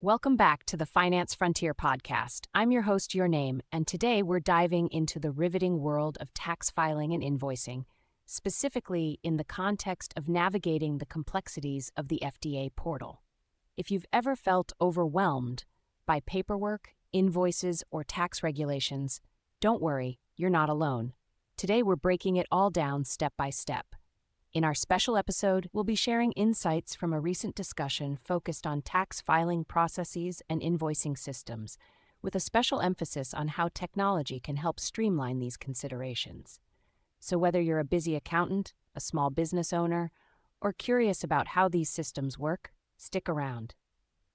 Welcome back to the Finance Frontier podcast. I'm your host, Your Name, and today we're diving into the riveting world of tax filing and invoicing, specifically in the context of navigating the complexities of the FDA portal. If you've ever felt overwhelmed by paperwork, invoices, or tax regulations, don't worry, you're not alone. Today we're breaking it all down step by step. In our special episode, we'll be sharing insights from a recent discussion focused on tax filing processes and invoicing systems, with a special emphasis on how technology can help streamline these considerations. So whether you're a busy accountant, a small business owner, or curious about how these systems work, stick around.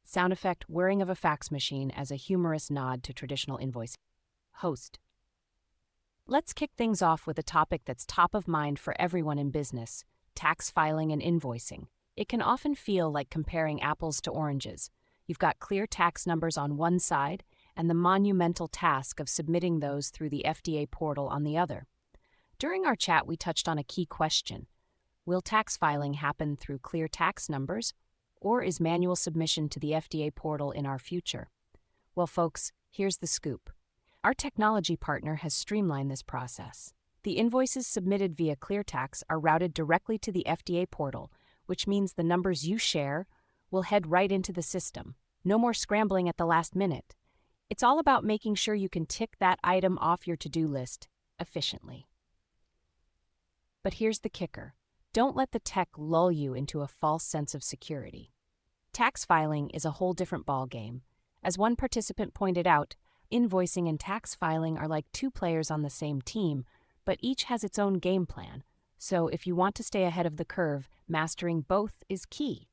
Sound effect whirring of a fax machine as a humorous nod to traditional invoicing. Host. Let's kick things off with a topic that's top of mind for everyone in business: tax filing and invoicing. It can often feel like comparing apples to oranges. You've got clear tax numbers on one side and the monumental task of submitting those through the FDA portal on the other. During our chat, we touched on a key question. Will tax filing happen through clear tax numbers, or is manual submission to the FDA portal in our future? Well, folks, here's the scoop. Our technology partner has streamlined this process. The invoices submitted via ClearTax are routed directly to the FDA portal, which means the numbers you share will head right into the system. No more scrambling at the last minute. It's all about making sure you can tick that item off your to-do list efficiently. But here's the kicker. Don't let the tech lull you into a false sense of security. Tax filing is a whole different ballgame. As one participant pointed out, invoicing and tax filing are like two players on the same team, but each has its own game plan. So if you want to stay ahead of the curve, mastering both is key.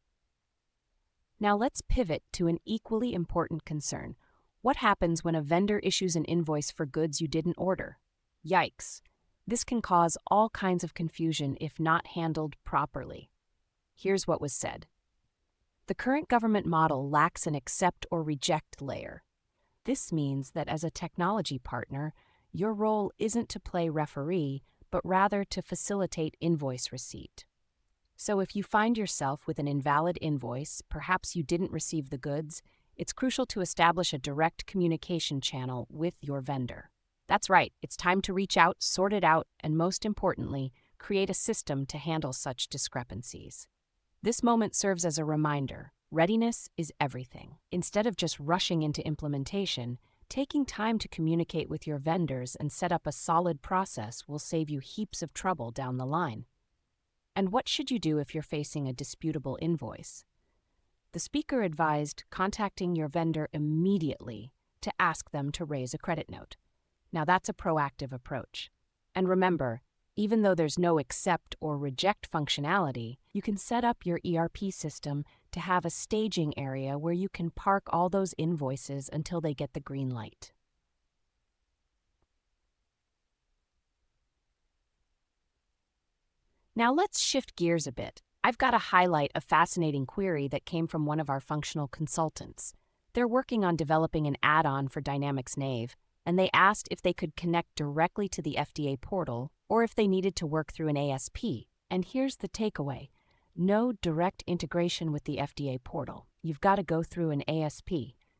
Now let's pivot to an equally important concern. What happens when a vendor issues an invoice for goods you didn't order? Yikes. This can cause all kinds of confusion if not handled properly. Here's what was said. The current government model lacks an accept or reject layer. This means that as a technology partner, your role isn't to play referee, but rather to facilitate invoice receipt. So if you find yourself with an invalid invoice, perhaps you didn't receive the goods, it's crucial to establish a direct communication channel with your vendor. That's right, it's time to reach out, sort it out, and most importantly, create a system to handle such discrepancies. This moment serves as a reminder. Readiness is everything. Instead of just rushing into implementation, taking time to communicate with your vendors and set up a solid process will save you heaps of trouble down the line. And what should you do if you're facing a disputable invoice? The speaker advised contacting your vendor immediately to ask them to raise a credit note. Now that's a proactive approach. And remember, even though there's no accept or reject functionality, you can set up your ERP system to have a staging area where you can park all those invoices until they get the green light. Now let's shift gears a bit. I've got to highlight a fascinating query that came from one of our functional consultants. They're working on developing an add-on for Dynamics Nave, and they asked if they could connect directly to the FDA portal or if they needed to work through an ASP. And here's the takeaway. No direct integration with the FDA portal. You've got to go through an ASP.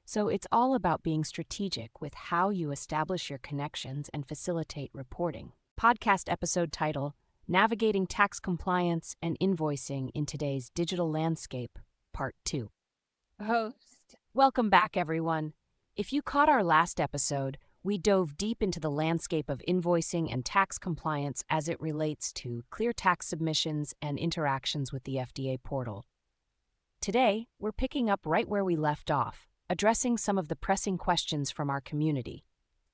So it's all about being strategic with how you establish your connections and facilitate reporting. Podcast episode title, Navigating Tax Compliance and Invoicing in Today's Digital Landscape, Part 2. Host. Welcome back, everyone. If you caught our last episode, we dove deep into the landscape of invoicing and tax compliance as it relates to clear tax submissions and interactions with the FDA portal. Today, we're picking up right where we left off, addressing some of the pressing questions from our community.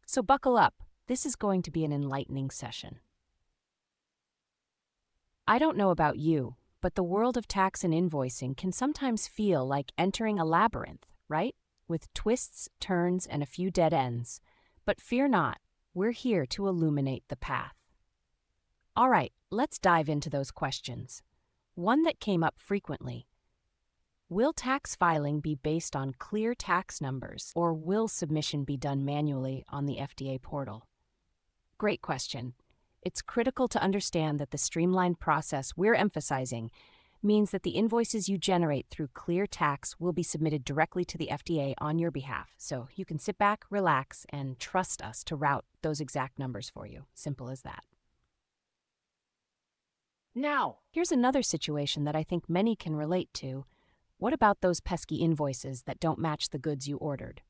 So buckle up, this is going to be an enlightening session. I don't know about you, but the world of tax and invoicing can sometimes feel like entering a labyrinth, right? With twists, turns, and a few dead ends. But fear not, we're here to illuminate the path. All right, let's dive into those questions. One that came up frequently. Will tax filing be based on clear tax numbers, or will submission be done manually on the FDA portal? Great question. It's critical to understand that the streamlined process we're emphasizing means that the invoices you generate through Clear Tax will be submitted directly to the FDA on your behalf. So you can sit back, relax, and trust us to route those exact numbers for you. Simple as that. Now, here's another situation that I think many can relate to. What about those pesky invoices that don't match the goods you ordered?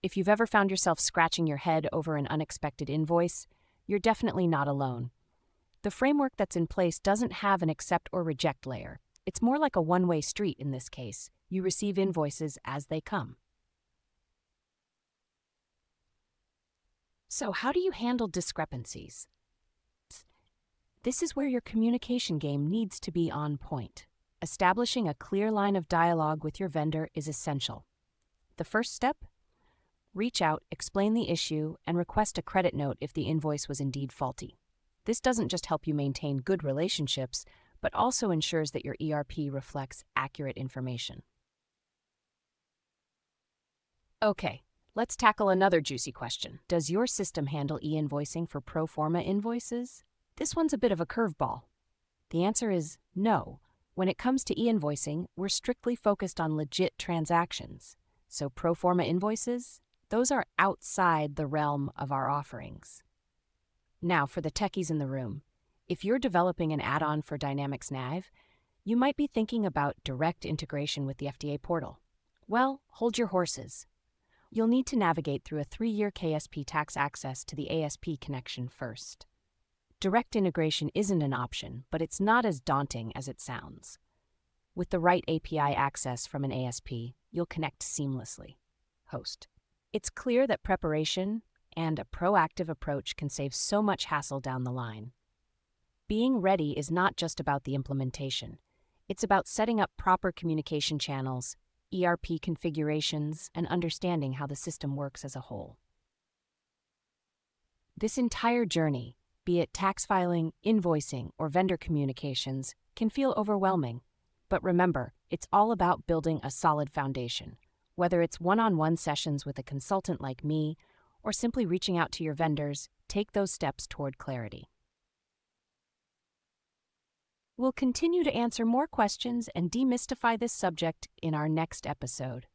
If you've ever found yourself scratching your head over an unexpected invoice, you're definitely not alone. The framework that's in place doesn't have an accept or reject layer. It's more like a one-way street in this case. You receive invoices as they come. So how do you handle discrepancies? This is where your communication game needs to be on point. Establishing a clear line of dialogue with your vendor is essential. The first step? Reach out, explain the issue, and request a credit note if the invoice was indeed faulty. This doesn't just help you maintain good relationships, but also ensures that your ERP reflects accurate information. Okay, let's tackle another juicy question. Does your system handle e-invoicing for pro forma invoices? This one's a bit of a curveball. The answer is no. When it comes to e-invoicing, we're strictly focused on legit transactions. So pro forma invoices, those are outside the realm of our offerings. Now, for the techies in the room, if you're developing an add-on for Dynamics Nav, you might be thinking about direct integration with the FDA portal. Well, hold your horses. You'll need to navigate through a 3-year KSP tax access to the ASP connection first. Direct integration isn't an option, but it's not as daunting as it sounds. With the right API access from an ASP, you'll connect seamlessly. Host. It's clear that preparation and a proactive approach can save so much hassle down the line. Being ready is not just about the implementation. It's about setting up proper communication channels, ERP configurations, and understanding how the system works as a whole. This entire journey, be it tax filing, invoicing, or vendor communications, can feel overwhelming. But remember, it's all about building a solid foundation. Whether it's one-on-one sessions with a consultant like me, or simply reaching out to your vendors, take those steps toward clarity. We'll continue to answer more questions and demystify this subject in our next episode.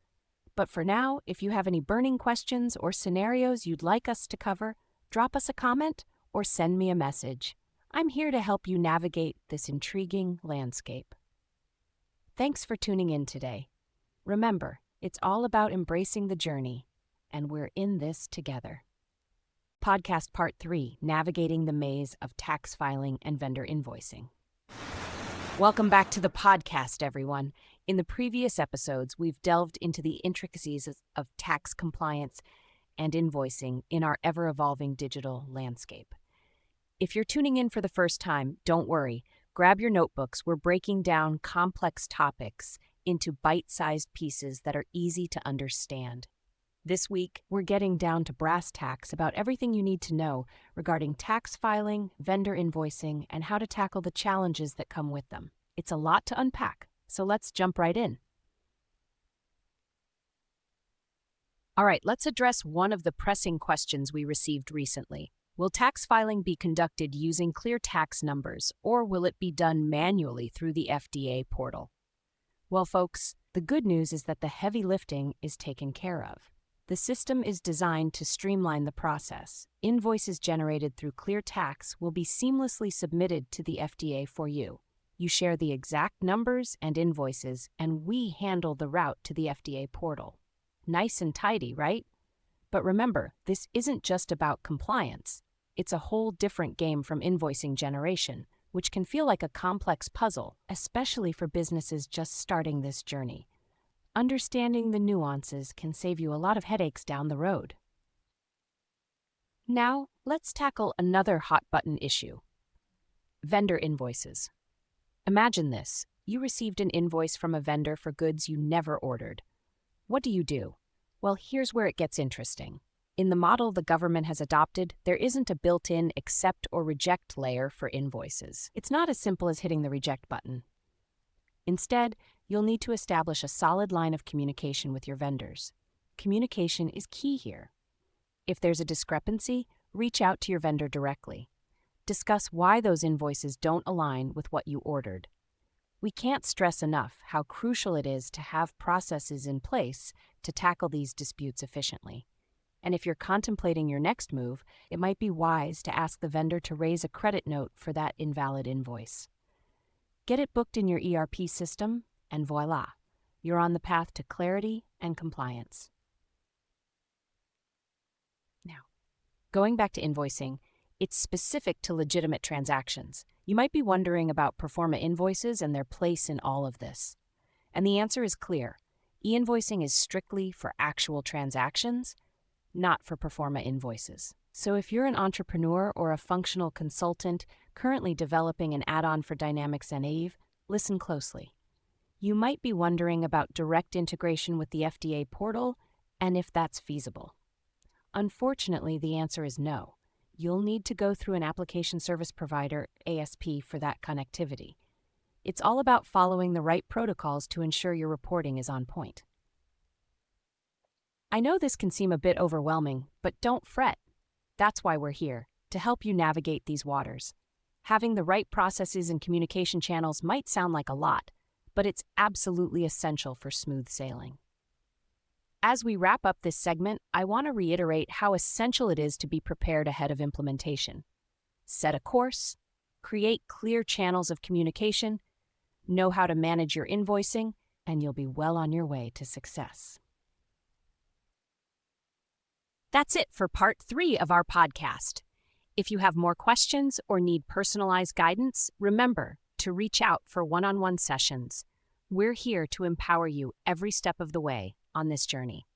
But for now, if you have any burning questions or scenarios you'd like us to cover, drop us a comment or send me a message. I'm here to help you navigate this intriguing landscape. Thanks for tuning in today. Remember, it's all about embracing the journey, and we're in this together. Podcast Part 3, Navigating the Maze of Tax Filing and Vendor Invoicing. Welcome back to the podcast, everyone. In the previous episodes, we've delved into the intricacies of tax compliance and invoicing in our ever-evolving digital landscape. If you're tuning in for the first time, don't worry. Grab your notebooks. We're breaking down complex topics into bite-sized pieces that are easy to understand. This week, we're getting down to brass tacks about everything you need to know regarding tax filing, vendor invoicing, and how to tackle the challenges that come with them. It's a lot to unpack, so let's jump right in. All right, let's address one of the pressing questions we received recently. Will tax filing be conducted using clear tax numbers, or will it be done manually through the FDA portal? Well, folks, the good news is that the heavy lifting is taken care of. The system is designed to streamline the process. Invoices generated through Clear Tax will be seamlessly submitted to the FDA for you. You share the exact numbers and invoices, and we handle the route to the FDA portal. Nice and tidy, right? But remember, this isn't just about compliance. It's a whole different game from invoicing generation, which can feel like a complex puzzle, especially for businesses just starting this journey. Understanding the nuances can save you a lot of headaches down the road. Now, let's tackle another hot-button issue. Vendor invoices. Imagine this. You received an invoice from a vendor for goods you never ordered. What do? Well, here's where it gets interesting. In the model the government has adopted, there isn't a built-in accept or reject layer for invoices. It's not as simple as hitting the reject button. Instead, you'll need to establish a solid line of communication with your vendors. Communication is key here. If there's a discrepancy, reach out to your vendor directly. Discuss why those invoices don't align with what you ordered. We can't stress enough how crucial it is to have processes in place to tackle these disputes efficiently. And if you're contemplating your next move, it might be wise to ask the vendor to raise a credit note for that invalid invoice. Get it booked in your ERP system, and voila, you're on the path to clarity and compliance. Now, going back to invoicing, it's specific to legitimate transactions. You might be wondering about pro forma invoices and their place in all of this. And the answer is clear. E-invoicing is strictly for actual transactions, not for pro forma invoices. So if you're an entrepreneur or a functional consultant currently developing an add-on for Dynamics and AVE, listen closely. You might be wondering about direct integration with the FDA portal and if that's feasible. Unfortunately, the answer is no. You'll need to go through an application service provider, ASP, for that connectivity. It's all about following the right protocols to ensure your reporting is on point. I know this can seem a bit overwhelming, but don't fret. That's why we're here, to help you navigate these waters. Having the right processes and communication channels might sound like a lot, but it's absolutely essential for smooth sailing. As we wrap up this segment, I want to reiterate how essential it is to be prepared ahead of implementation. Set a course, create clear channels of communication, know how to manage your invoicing, and you'll be well on your way to success. That's it for part 3 of our podcast. If you have more questions or need personalized guidance, remember to reach out for one-on-one sessions. We're here to empower you every step of the way on this journey.